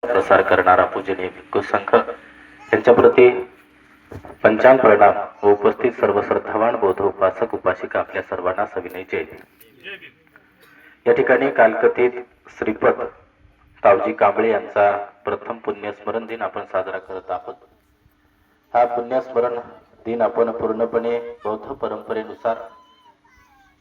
प्रसार करणारा पूजनीय भिक्खू संघ यांच्या प्रती पंचांग प्रणाम व उपस्थित सर्व श्रद्धावान बौद्ध उपासक उपासिका आपल्या सर्वांना सविनय जय भीम। या ठिकाणी कालकथित श्रीपद तावजी कांबळे यांचा प्रथम पुण्यस्मरण दिन आपण साजरा करत आहोत। हा पुण्यस्मरण दिन आपण पूर्णपणे बौद्ध परंपरेनुसार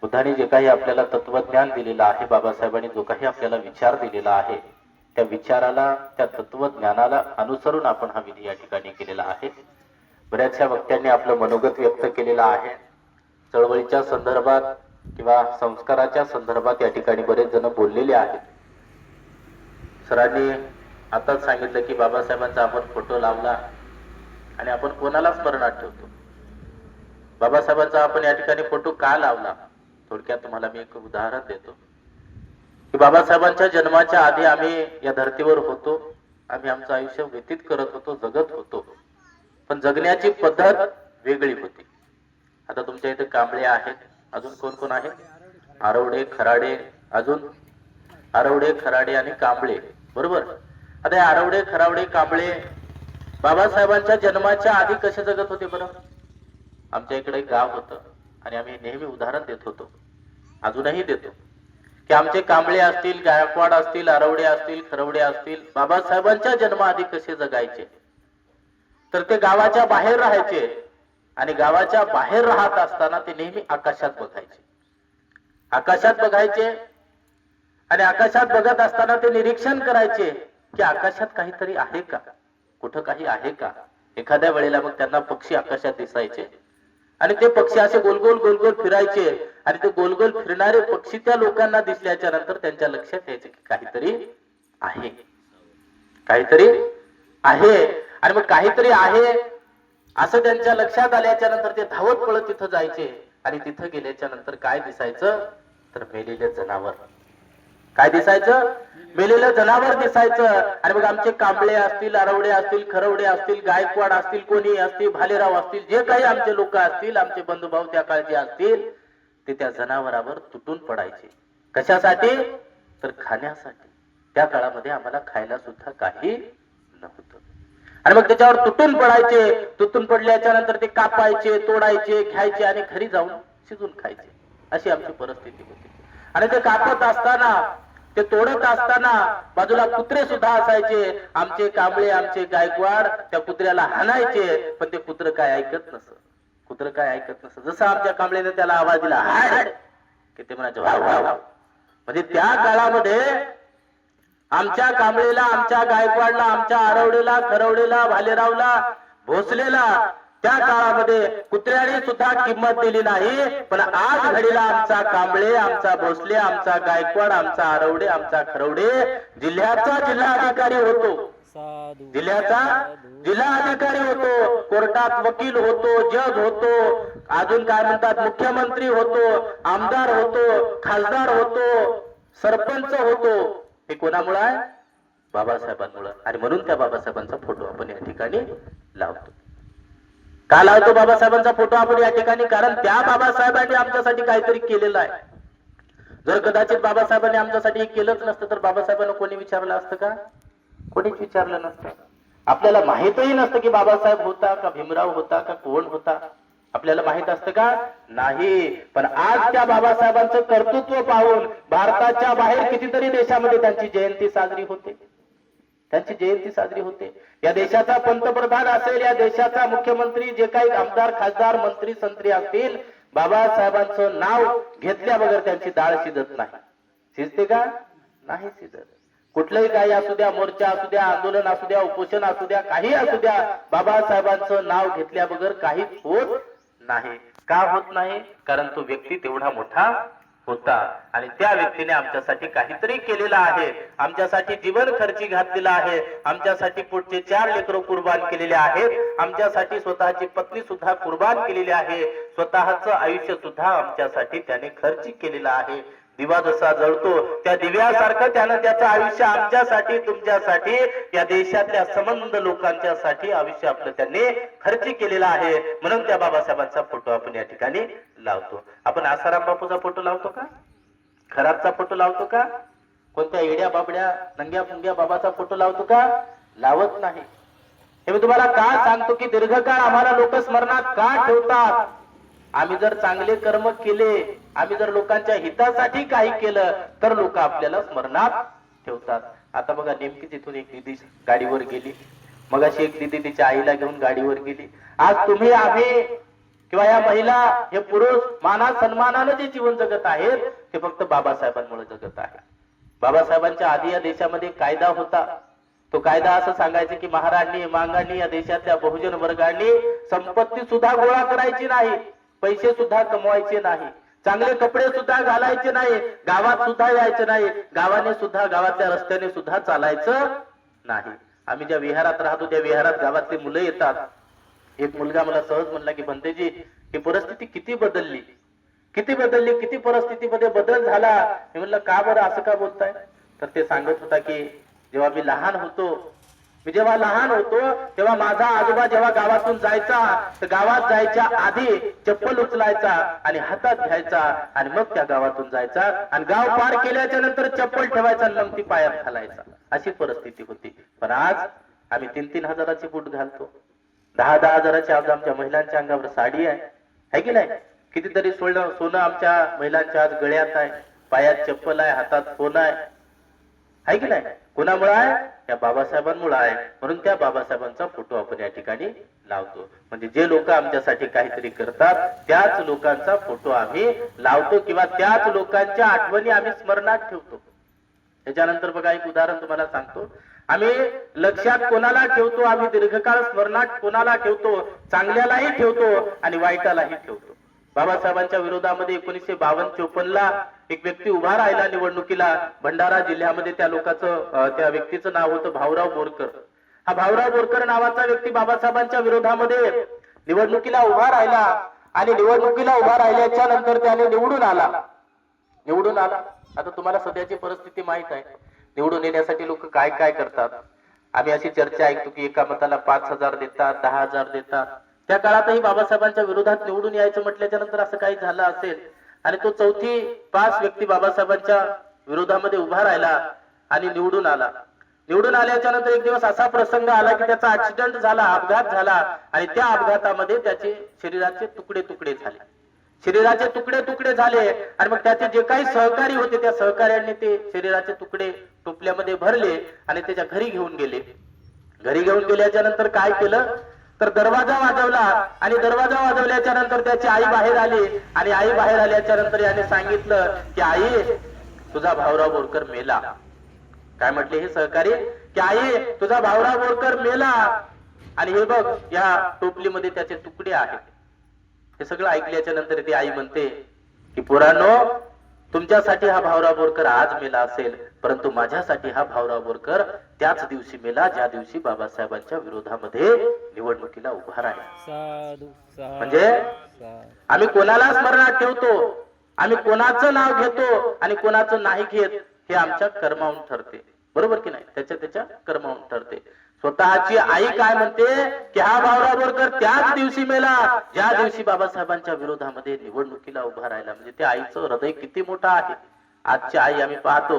बुद्धाने जे काही आपल्याला तत्वज्ञान दिलेलं आहे, बाबासाहेबांनी जो काही आपल्याला विचार दिलेला आहे, त्या विचाराला त्या तत्वज्ञानाला अनुसरून आपण हा विधी या ठिकाणी केलेला आहे। बऱ्याचशा वक्त्यांनी आपलं मनोगत व्यक्त केलेलं आहे। चळवळीच्या संदर्भात किंवा संस्काराच्या संदर्भात या ठिकाणी बरेच जण बोललेले आहेत। सरांनी आताच सांगितलं की बाबासाहेबांचा आपण फोटो लावला आणि आपण कोणाला स्मरणात ठेवतो। बाबासाहेबांचा आपण या ठिकाणी फोटो का लावला, थोडक्यात तुम्हाला मी एक उदाहरण देतो की बाबासाहेबांच्या जन्माच्या आधी आम्ही या धर्तीवर होतो, आम्ही आमचं आयुष्य व्यतीत करत होतो, जगत होतो, पण जगण्याची पद्धत वेगळी होती। आता तुमच्या इथे कांबळे आहेत, अजून कोण कोण आहेत? आरवडे, खराडे, अजून आरवडे, खराडे आणि कांबळे, बरोबर। आता आरवडे, खरावडे, कांबळे बाबासाहेबांच्या जन्माच्या आधी कसे जगत होते बरं? आमच्या इकडे एक गाव होतं आणि आम्ही नेहमी उदाहरण देत होतो, अजूनही देतो, की आमचे कांबळे असतील, गायकवाड असतील, आरवडे असतील, खरवडे असतील, बाबासाहेबांच्या जन्माआधी कसे जगायचे तर ते गावाच्या बाहेर राहायचे आणि गावाच्या बाहेर राहत असताना ते नेहमी आकाशात बघायचे। आकाशात बघायचे आणि आकाशात बघत असताना ते निरीक्षण करायचे की आकाशात काहीतरी आहे का, कुठं काही आहे का। एखाद्या वेळेला मग त्यांना पक्षी आकाशात दिसायचे आणि ते पक्षी असे गोलगोल गोलगोल फिरायचे आणि ते गोलगोल फिरणारे पक्षी त्या लोकांना दिसल्याच्या नंतर त्यांच्या लक्षात यायचे की काहीतरी आहे, काहीतरी आहे। आणि मग काहीतरी आहे असं त्यांच्या लक्षात आल्याच्या नंतर ते धावत पळत तिथं जायचे आणि तिथं गेल्याच्या नंतर काय दिसायचं तर मेलेले जनावर। काय दिसायचं? मेलेलं जनावर दिसायचं। आणि मग आमचे कांबळे असतील, आरवडे असतील, खरवडे असतील, गायकवाड असतील, कोणी असतील, भालेराव असतील, जे काही आमचे लोक असतील, आमचे बंधुभाऊ त्या काळचे असतील, ते त्या जनावरावर तुटून पडायचे। कशासाठी तर खाण्यासाठी। त्या काळामध्ये आम्हाला खायला सुद्धा काही नव्हतं आणि मग त्याच्यावर तुटून पडायचे। तुटून पडल्याच्या नंतर ते कापायचे, तोडायचे, घ्यायचे आणि घरी जाऊन शिजून खायचे। अशी आमची परिस्थिती होती। आणि ते कापत असताना, ते तोडत असताना बाजूला कुत्रे सुद्धा असायचे। आमचे कांबळे, आमचे गायकवाड त्या कुत्र्याला हाणायचे, पण ते कुत्र काय ऐकत नसत, कुत्र काय ऐकत नसत। जसं आमच्या कांबळेने त्याला आवाज दिला हाड, की ते म्हणायचे वाव वाव। म्हणजे त्या काळामध्ये आमच्या कांबळेला, आमच्या गायकवाडला, आमच्या आरवडेला, खरवडेला, भालेरावला, भोसलेला त्या काळामध्ये कुत्र्याने सुद्धा किंमत दिली नाही। पण आज घडीला आमचा कांबळे, आमचा भोसले, आमचा गायकवाड, आमचा आरवडे, आमचा खरवडे जिल्ह्याचा जिल्हाधिकारी होतो, जिल्ह्याचा जिल्हाधिकारी होतो, कोर्टात वकील होतो, जज होतो, अजून काय म्हणतात मुख्यमंत्री होतो, आमदार होतो, खासदार होतो, सरपंच होतो। हे कोणामुळे आहे? बाबासाहेबांमुळे। आणि म्हणून त्या बाबासाहेबांचा फोटो आपण या ठिकाणी लावतो। का लावतो बाबासाहेबांचा फोटो आपण या ठिकाणी? कारण त्या बाबासाहेबांनी आमच्यासाठी काहीतरी केलेलं आहे। जर कदाचित बाबासाहेबांनी आमच्यासाठी केलंच नसतं तर बाबासाहेबांना कोणी विचारलं असतं का? कोणीच विचारलं नसतं। आपल्याला माहितही नसतं की बाबासाहेब होता का, भीमराव होता का, कोण होता, आपल्याला माहित असतं का? नाही। पण आज त्या बाबासाहेबांचं कर्तृत्व पाहून भारताच्या बाहेर कितीतरी देशामध्ये त्यांची जयंती साजरी होते, त्यांची जयंती साजरी होते। या देशाचा पंतप्रधान असेल, या देशाचा मुख्यमंत्री, जे काही आमदार, खासदार, मंत्री, संत्री असतील, बाबासाहेबांचं नाव घेतल्या बगैर त्यांची डाळ शिजत नाही। शिजते का? नाही शिजत। कुठलंही काही असू द्या, मोर्चा असू द्या, आंदोलन असू द्या, उपोषण असू द्या, काही असू द्या, बाबासाहेबांचं नाव घेतल्या बगैर काहीच होत नाही। का होत नाही? कारण तो व्यक्ती तेवढा मोठा होता आणि त्या व्यक्तीने आमच्यासाठी काहीतरी केलेलं आहे, आमच्यासाठी जीवन खर्ची घातलेलं आहे, आमच्यासाठी पुढचे 4 लेकरं कुर्बान केलेले आहेत, आमच्यासाठी स्वतःची पत्नी सुद्धा कुर्बान केलेली आहे, स्वतःचं आयुष्य सुद्धा आमच्यासाठी त्याने खर्ची केलेलं आहे। दिवा जसा जळतो त्या दिव्यासारखं त्यानं त्याचं आयुष्य आमच्यासाठी, तुमच्यासाठी, या देशातल्या संबंध लोकांच्यासाठी आयुष्य आपलं त्यांनी खर्ची केलेलं आहे। म्हणून त्या बाबासाहेबांचा फोटो आपण या ठिकाणी लावतो। आपण आसाराम बापूचा फोटो लावतो का? खराबचा फोटो लावतो का? कोणत्या येड्या बाबड्या नंग्या पुंग्या बाबाचा फोटो लावतो का? लावत नाही. हे मी तुम्हाला का सांगतो की दीर्घकाळ आम्हाला लोक स्मरणात का ठेवतात? आम्ही जर चांगले कर्म केले, आम्ही जर लोकांच्या हितासाठी काही केलं तर लोक आपल्याला स्मरणात ठेवतात. आता बघा नेमकीच इथून एक दिदी गाडीवर गेली, मग अशी एक दिदी तिच्या आईला घेऊन गाडीवर गेली. आज तुम्ही आम्ही किंवा या महिला हे पुरुष माना सन्मानानं जे जीवन जगत आहेत ते फक्त बाबासाहेबांमुळे जगत आहे. बाबासाहेबांच्या आधी या देशामध्ये कायदा होता. तो कायदा असं सांगायचे की महाराणी मांगांनी या देशातल्या बहुजन वर्गांनी संपत्ती सुद्धा गोळा करायची नाही, पैसे सुद्धा कमवायचे नाही, चांगले कपडे सुद्धा घालायचे नाही, गावात सुद्धा यायचे नाही, गावाने सुद्धा गावातल्या रस्त्याने सुद्धा चालायचं नाही. आम्ही ज्या विहारात राहतो त्या विहारात गावातली मुलं येतात. एक मुलगा मला सहज म्हणला की भंतेजी ही परिस्थिती किती बदलली, किती परिस्थितीमध्ये बदल झाला. मी म्हणलं का बरं असं का बोलताय? तर ते सांगत होता की जेव्हा मी लहान होतो तेव्हा माझा आजोबा जेव्हा गावातून जायचा तर गावात जायच्या आधी चप्पल उचलायचा आणि हातात घ्यायचा आणि मग त्या गावातून जायचा आणि गाव पार केल्याच्या नंतर चप्पल ठेवायचा आणि मग ती पायात घालायचा. अशी परिस्थिती होती. पण आज आम्ही 3-3 हजाराचे बूट घालतो, 10-10 हजाराची आज आमच्या महिलांच्या अंगावर साडी आहे की नाही? कितीतरी सोनं आमच्या महिलांच्या आज गळ्यात आहे, पायात चप्पल आहे, हातात फोन आहे की नाही? कोणामुळे आहे? त्या बाबासाहेबांमुळे आहे. म्हणून त्या बाबासाहेबांचा फोटो आपण या ठिकाणी लावतो. म्हणजे जे लोक आमच्यासाठी काहीतरी करतात त्याच लोकांचा फोटो आम्ही लावतो किंवा त्याच लोकांच्या आठवणी आम्ही स्मरणात ठेवतो. त्याच्यानंतर बघा एक उदाहरण तुम्हाला सांगतो. आम्ही लक्षात कोणाला ठेवतो? आम्ही दीर्घकाळ स्मरणात कोणाला ठेवतो? चांगल्यालाही ठेवतो आणि वाईटालाही ठेवतो. बाबासाहेबांच्या विरोधामध्ये 1952-54 ला एक व्यक्ती उभा राहिला निवडणुकीला. भंडारा जिल्ह्यामध्ये त्या व्यक्तीचं नाव होतं भाऊराव बोरकर. हा भाऊराव बोरकर नावाचा व्यक्ती बाबासाहेबांच्या विरोधामध्ये निवडणुकीला उभा राहिला आणि निवडणुकीला उभा राहिल्याच्या नंतर त्याने निवडून आला. आता तुम्हाला सध्याची परिस्थिती माहित आहे. निवडून येण्यासाठी लोक काय काय करतात. आम्ही अशी चर्चा ऐकतो की एका मताला 5,000 देतात, 10,000 देतात. त्या काळातही बाबासाहेबांच्या विरोधात निवडून यायचं म्हटल्याच्या नंतर असं काही झालं असेल आणि तो 4थी-5 व्यक्ती बाबासाहेबांच्या विरोधामध्ये उभा राहिला आणि निवडून आला. निवडून आल्याच्या नंतर एक दिवस असा प्रसंग आला की त्याचा ऍक्सिडेंट झाला, अपघात झाला आणि त्या अपघातामध्ये त्याचे शरीराचे तुकडे तुकडे झाले आणि मग त्याचे जे काही सहकारी होते त्या सहकार्यांनी ते शरीराचे तुकडे टोपल्यामध्ये भरले आणि त्याच्या घरी घेऊन गेले. घरी घेऊन गेल्याच्या नंतर काय केलं तर दरवाजा वाजवला आणि दरवाजा वाजवल्याच्या नंतर त्याची आई बाहेर आली आणि आई बाहेर आल्याच्या नंतर याने सांगितलं की आई तुझा भाऊराव बोरकर मेला. काय म्हटले हे सहकारी की आई तुझा भाऊराव बोरकर मेला आणि हे बघ या टोपलीमध्ये त्याचे तुकडे आहेत. हे सगळं ऐकल्याच्या नंतर ती आई म्हणते की पोरांनो तुमच्यासाठी हा भाऊराव बोरकर आज मेला असेल परंतु माझ्यासाठी हा भाऊराव बोरकर त्याच दिवशी मेला ज्या दिवशी बाबासाहेबांच्या विरोधामध्ये निवडणुकीला उभा राहिला. म्हणजे आम्ही कोणाला स्मरणात ठेवतो, आम्ही कोणाचं नाव घेतो आणि कोणाचं नाही घेत हे आमच्या कर्मावरून ठरते. बरोबर की नाही? त्याच्या कर्मावरून ठरते. स्वतःची आई काय म्हणते की हा भाऊराव बोरकर त्याच दिवशी मेला ज्या दिवशी बाबासाहेबांच्या विरोधामध्ये निवडणुकीला उभा राहिला. म्हणजे त्या आईचं हृदय किती मोठं आहे. आजची आई आम्ही पाहतो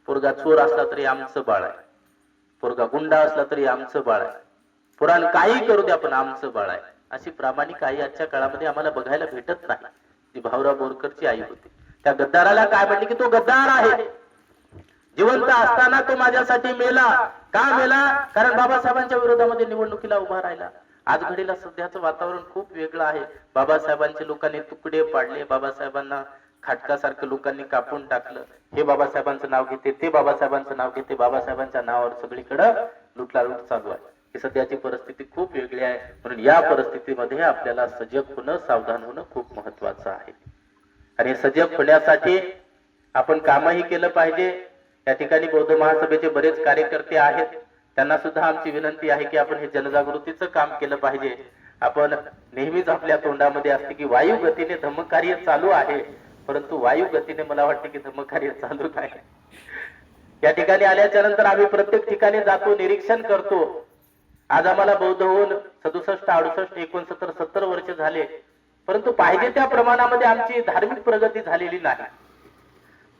पोरगा चोर असला तरी आमचं बाळ आहे, पोरगा गुंडा असला तरी आमचं बाळ आहे, पुराण काही करू द्या पण आमचं बाळ आहे. अशी प्रामाणिक आई आजच्या काळामध्ये आम्हाला बघायला भेटत नाही. जी भाऊराव बोरकरची आई होती. त्या गद्दाराला काय म्हणते की तो गद्दार आहे, जिवंत असताना तो माझ्यासाठी मेला. का मेला? कारण बाबासाहेबांच्या विरोधामध्ये निवडणुकीला उभा राहिला. आज घडीला सध्याचं वातावरण खूप वेगळं आहे. बाबासाहेबांचे लोकांनी तुकडे पाडले, बाबासाहेबांना खाटकासारखं लोकांनी कापून टाकलं. हे बाबासाहेबांचं नाव घेते, ते बाबासाहेबांचं नाव घेते, बाबासाहेबांच्या नावावर सगळीकडं लुटलालूट चालू आहे. ही सध्याची परिस्थिती खूप वेगळी आहे. म्हणून या परिस्थितीमध्ये आपल्याला सजग होणं, सावधान होणं खूप महत्वाचं आहे. आणि सजग होण्यासाठी आपण कामही केलं पाहिजे. या ठिकाणी बौद्ध महासभेचे बरेच कार्यकर्ते आहेत. त्यांना सुद्धा आमची विनंती आहे की आपण हे जनजागृतीचं काम केलं पाहिजे. आपण नेहमीच आपल्या तोंडामध्ये असते की वायू गतीने धम्मकार्य चालू आहे, परंतु वायू गतीने मला वाटते की धम्मकार्य चालू नाही. या ठिकाणी आल्याच्या नंतर आम्ही प्रत्येक ठिकाणी जातो, निरीक्षण करतो. आज आम्हाला बौद्ध होऊन 67, 68, 69, 70 वर्ष झाले, परंतु पाहिजे त्या प्रमाणामध्ये आमची धार्मिक प्रगती झालेली नाही.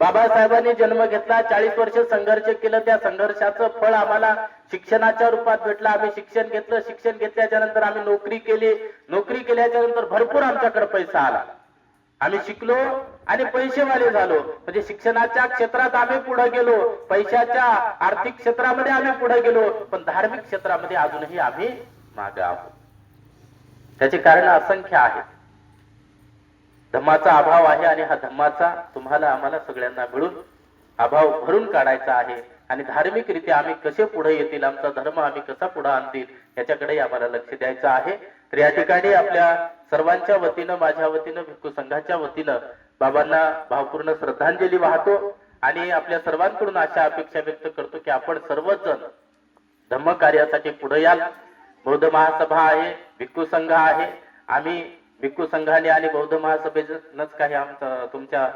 बाबासाहेबांनी जन्म घेतला, 40 वर्ष संघर्ष केलं, त्या संघर्षाचं फळ आम्हाला शिक्षणाच्या रूपात भेटलं. आम्ही शिक्षण घेतलं, शिक्षण घेतल्याच्या नंतर आम्ही नोकरी केली, नोकरी केल्याच्या नंतर भरपूर आमच्याकडे पैसा आला. आम्ही शिकलो आणि पैसेवाले झालो. म्हणजे शिक्षणाच्या क्षेत्रात आम्ही पुढे गेलो, पैशाच्या आर्थिक क्षेत्रामध्ये आम्ही पुढे गेलो, पण धार्मिक क्षेत्रामध्ये अजूनही आम्ही मागे आहोत. त्याचे कारण असंख्य आहेत. धम्माचा अभाव आहे आणि हा धम्माचा तुम्हाला आम्हाला सगळ्यांना मिळून अभाव भरून काढायचा आहे. आणि धार्मिकरित्या आम्ही कसे पुढे येतील, आमचा धर्म आम्ही कसा पुढे आणतील याच्याकडे आम्हाला लक्ष द्यायचं आहे. तर या ठिकाणी आपल्या सर्वांच्या वतीनं, माझ्या वतीनं, भिक्खू संघाच्या वतीनं बाबांना भावपूर्ण श्रद्धांजली वाहतो आणि आपल्या सर्वांकडून अशा अपेक्षा व्यक्त करतो की आपण सर्वच जण धम्म कार्यासाठी पुढे याल. बौद्ध महासभा आहे, भिक्खू संघ आहे. आम्ही भिक्खू संघाने आणि बौद्ध महासभेनंच काही आमचा तुमच्या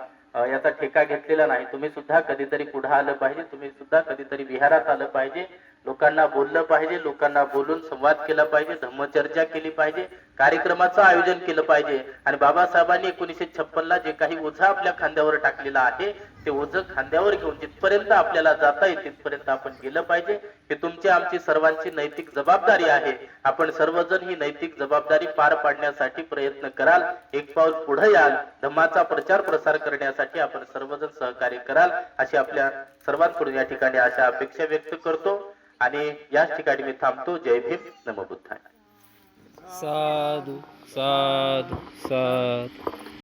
याचा ठेका घेतलेला नाही. तुम्ही सुद्धा कधीतरी पुढे आलं पाहिजे, तुम्ही सुद्धा कधीतरी विहारात आलं पाहिजे, लोकांना बोललं पाहिजे, लोकांना बोलून संवाद केला पाहिजे, धम्मचर्चा केली पाहिजे, कार्यक्रमाचं आयोजन केलं पाहिजे. आणि बाबासाहेबांनी 1956ला जे काही ओझं आपल्या खांद्यावर टाकलेलं आहे ते ओझं खांद्यावर घेऊन जिथपर्यंत आपल्याला जाता येईल तिथपर्यंत आपण गेलं पाहिजे. हे तुमची आमची सर्वांची नैतिक जबाबदारी आहे. आपण सर्वजण ही नैतिक जबाबदारी पार पाडण्यासाठी प्रयत्न कराल, एक पाऊल पुढे याल, धम्माचा प्रचार प्रसार करण्यासाठी आपण सर्वजण सहकार्य कराल अशी आपल्या सर्वांकडून या ठिकाणी अशा अपेक्षा व्यक्त करतो आणि याच ठिकाणी मी थांबतो. जय भीम, नमो बुद्धाय. साधु साधु साधु.